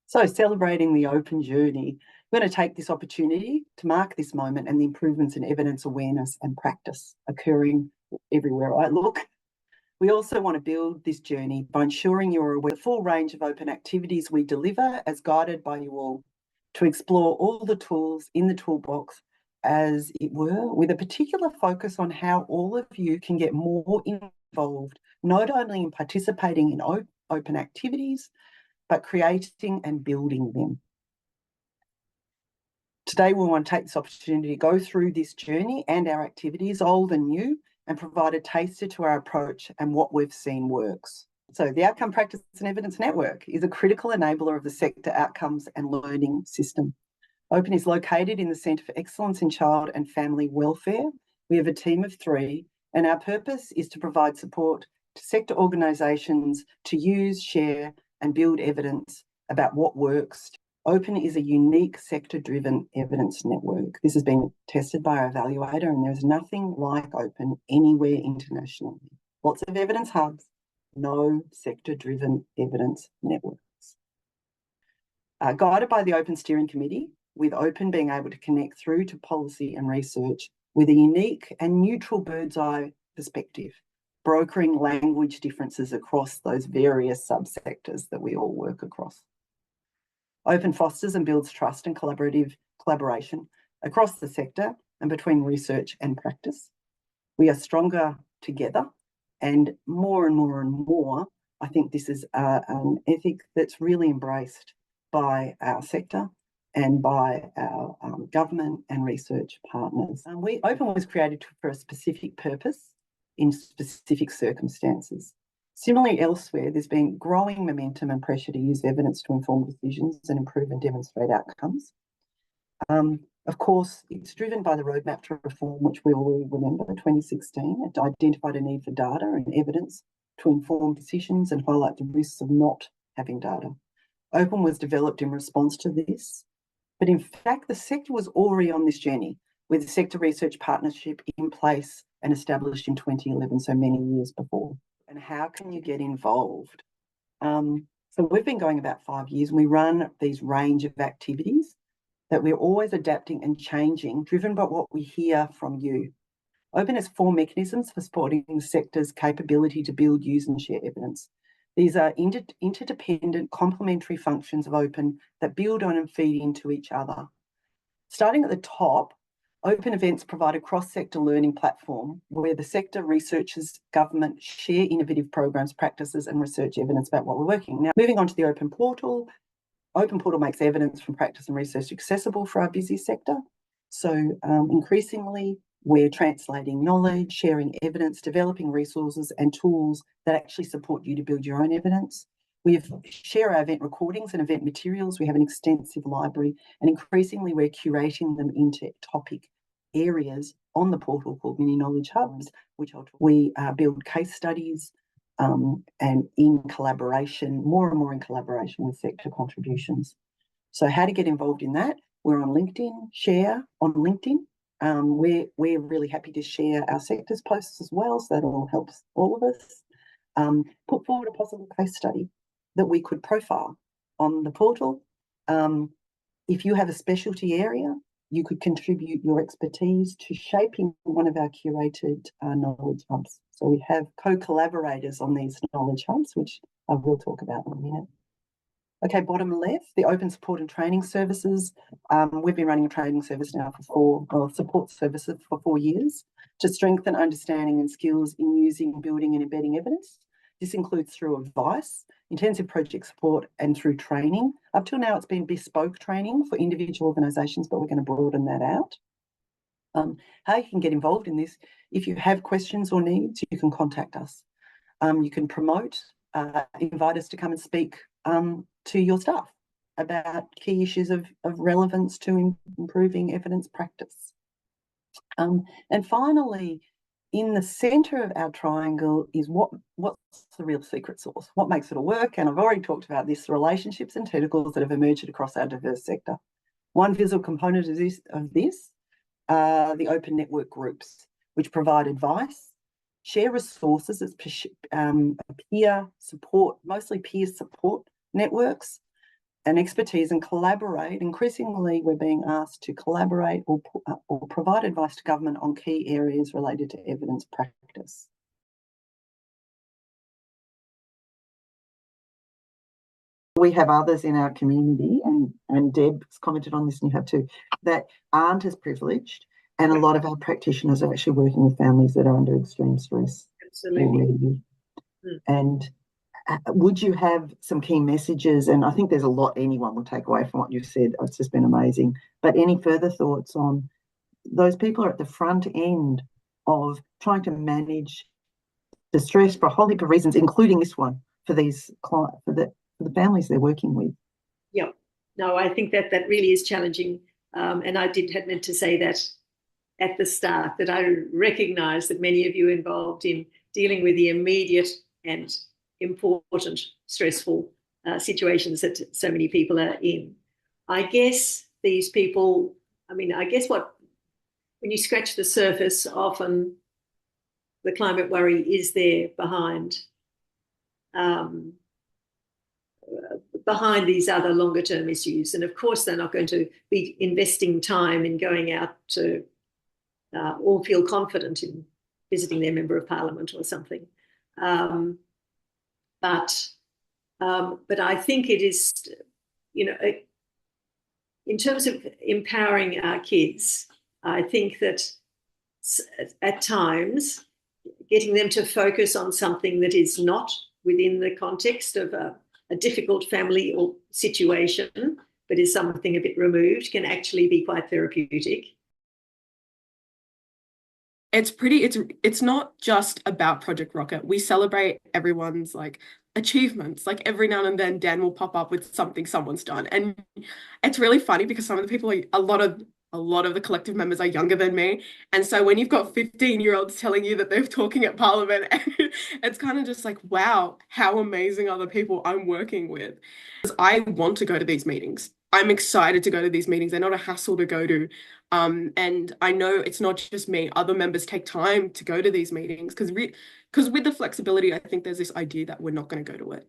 So, celebrating the open journey, we're going to take this opportunity to mark this moment and the improvements in evidence awareness and practice occurring everywhere I look. We also want to build this journey by ensuring you're aware of the full range of open activities we deliver as guided by you all, to explore all the tools in the toolbox, as it were, with a particular focus on how all of you can get more involved, not only in participating in open activities, but creating and building them. Today, we want to take this opportunity to go through this journey and our activities, old and new, and provide a taster to our approach and what we've seen works. So the Outcome Practice and Evidence Network is a critical enabler of the sector outcomes and learning system. OPEN is located in the Centre for Excellence in Child and Family Welfare. We have a team of 3, and our purpose is to provide support to sector organisations to use, share and build evidence about what works. OPEN is a unique sector-driven evidence network. This has been tested by our evaluator, and there's nothing like OPEN anywhere internationally. Lots of evidence hubs, no sector-driven evidence networks. Guided by the OPEN Steering Committee, with OPEN being able to connect through to policy and research with a unique and neutral bird's-eye perspective, brokering language differences across those various subsectors that we all work across. OPEN fosters and builds trust and collaboration across the sector and between research and practice. We are stronger together, and more, I think this is an ethic that's really embraced by our sector and by our government and research partners. OPEN was created for a specific purpose in specific circumstances. Similarly, elsewhere, there's been growing momentum and pressure to use evidence to inform decisions and improve and demonstrate outcomes. Of course, it's driven by the Roadmap to Reform, which we all remember, 2016. It identified a need for data and evidence to inform decisions and highlight the risks of not having data. OPEN was developed in response to this, but in fact, the sector was already on this journey with the Sector Research Partnership in place and established in 2011, so many years before. And how can you get involved? So we've been going about 5 years, and we run these range of activities that we're always adapting and changing, driven by what we hear from you. OPEN has 4 mechanisms for supporting the sector's capability to build, use and share evidence. These are interdependent complementary functions of OPEN that build on and feed into each other. Starting at the top, OPEN events provide a cross-sector learning platform where the sector, researchers, government share innovative programs, practices and research evidence about what we're working. Now, moving on to the OPEN portal makes evidence from practice and research accessible for our busy sector. So increasingly, we're translating knowledge, sharing evidence, developing resources and tools that actually support you to build your own evidence. We share our event recordings and event materials. We have an extensive library, and increasingly we're curating them into topic areas on the portal called mini knowledge hubs, which we build case studies and in collaboration, more and more in collaboration with sector contributions. So how to get involved in that? We're on LinkedIn, share on LinkedIn. We're really happy to share our sector's posts as well, so that all helps all of us. Put forward a possible case study that we could profile on the portal. If you have a specialty area, you could contribute your expertise to shaping one of our curated knowledge hubs. So we have co-collaborators on these knowledge hubs, which I will talk about in a minute. Okay, bottom left, the OPEN support and training services. We've been running a training service now for support services for 4 years to strengthen understanding and skills in using, building and embedding evidence. This includes through advice, intensive project support and through training. Up till now, it's been bespoke training for individual organisations, but we're going to broaden that out. How you can get involved in this, if you have questions or needs, you can contact us. You can promote, invite us to come and speak to your staff about key issues of relevance to improving evidence practice. And finally, in the centre of our triangle is what's the real secret sauce? What makes it all work? And I've already talked about this, the relationships and tentacles that have emerged across our diverse sector. One visible component of this are the open network groups, which provide advice, share resources as peer support, mostly peer support networks, and expertise and collaborate. Increasingly, we're being asked to collaborate or provide advice to government on key areas related to evidence practice. We have others in our community, and Deb's commented on this and you have too, that aren't as privileged, and a lot of our practitioners are actually working with families that are under extreme stress. Absolutely. And would you have some key messages? And I think there's a lot anyone will take away from what you've said. It's just been amazing. But any further thoughts on those people are at the front end of trying to manage the stress for a whole heap of reasons, including this one for these for the families they're working with? Yeah, no, I think that really is challenging. And I had meant to say that at the start, that I recognise that many of you are involved in dealing with the immediate and important, stressful situations that so many people are in. I guess these people, when you scratch the surface, often the climate worry is there behind these other longer term issues. And of course, they're not going to be investing time in going out to or feel confident in visiting their member of parliament or something. But I think it is, in terms of empowering our kids, I think that at times getting them to focus on something that is not within the context of a difficult family or situation, but is something a bit removed, can actually be quite therapeutic. It's not just about Project RockIT. We celebrate everyone's achievements. Every now and then Dan will pop up with something someone's done. And it's really funny because some of the people, a lot of the collective members are younger than me. And so when you've got 15-year-olds telling you that they're talking at Parliament, it's kind of just like, wow, how amazing are the people I'm working with. I want to go to these meetings. I'm excited to go to these meetings. They're not a hassle to go to. And I know it's not just me. Other members take time to go to these meetings because with the flexibility, I think there's this idea that we're not going to go to it.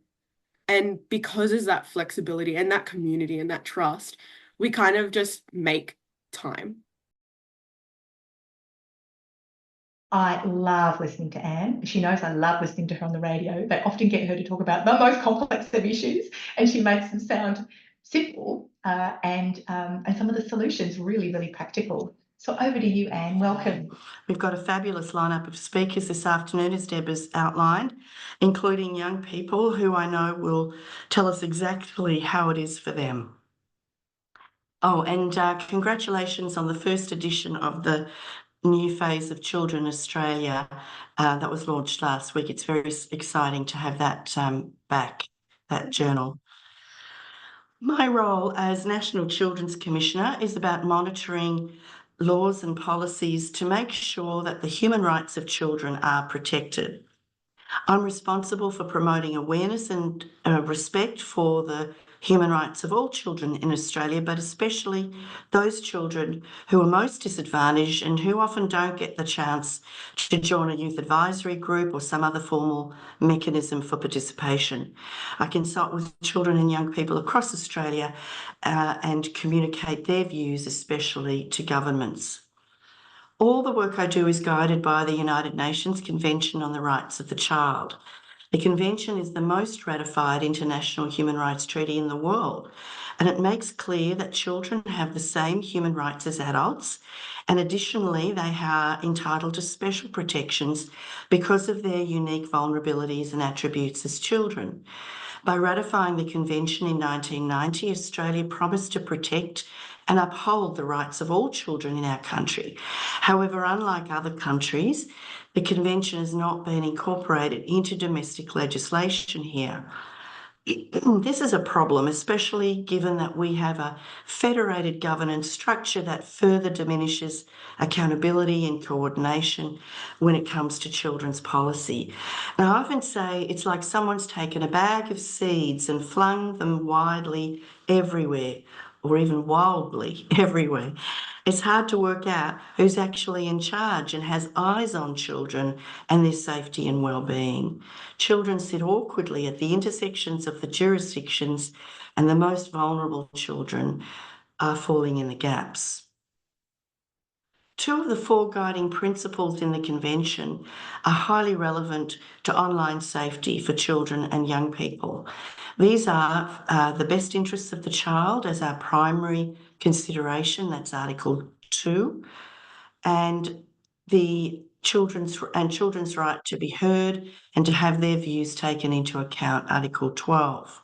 And because there's that flexibility and that community and that trust, we kind of just make time. I love listening to Anne. She knows I love listening to her on the radio. They often get her to talk about the most complex of issues, and she makes them sound simple and some of the solutions really, really practical. So over to you, Anne. Welcome. We've got a fabulous lineup of speakers this afternoon, as Deb has outlined, including young people who I know will tell us exactly how it is for them. Oh, and congratulations on the first edition of the new phase of Children Australia that was launched last week. It's very exciting to have that back, that journal. My role as National Children's Commissioner is about monitoring laws and policies to make sure that the human rights of children are protected. I'm responsible for promoting awareness and respect for the human rights of all children in Australia, but especially those children who are most disadvantaged and who often don't get the chance to join a youth advisory group or some other formal mechanism for participation. I consult with children and young people across Australia and communicate their views, especially to governments. All the work I do is guided by the United Nations Convention on the Rights of the Child. The Convention is the most ratified international human rights treaty in the world, and it makes clear that children have the same human rights as adults, and additionally, they are entitled to special protections because of their unique vulnerabilities and attributes as children. By ratifying the Convention in 1990, Australia promised to protect and uphold the rights of all children in our country. However, unlike other countries, the Convention has not been incorporated into domestic legislation here. This is a problem, especially given that we have a federated governance structure that further diminishes accountability and coordination when it comes to children's policy. And I often say it's like someone's taken a bag of seeds and flung them widely everywhere, or even wildly everywhere, it's hard to work out who's actually in charge and has eyes on children and their safety and well-being. Children sit awkwardly at the intersections of the jurisdictions, and the most vulnerable children are falling in the gaps. Two of the 4 guiding principles in the Convention are highly relevant to online safety for children and young people. These are the best interests of the child as our primary consideration, that's Article 2, and the children's right to be heard and to have their views taken into account, Article 12.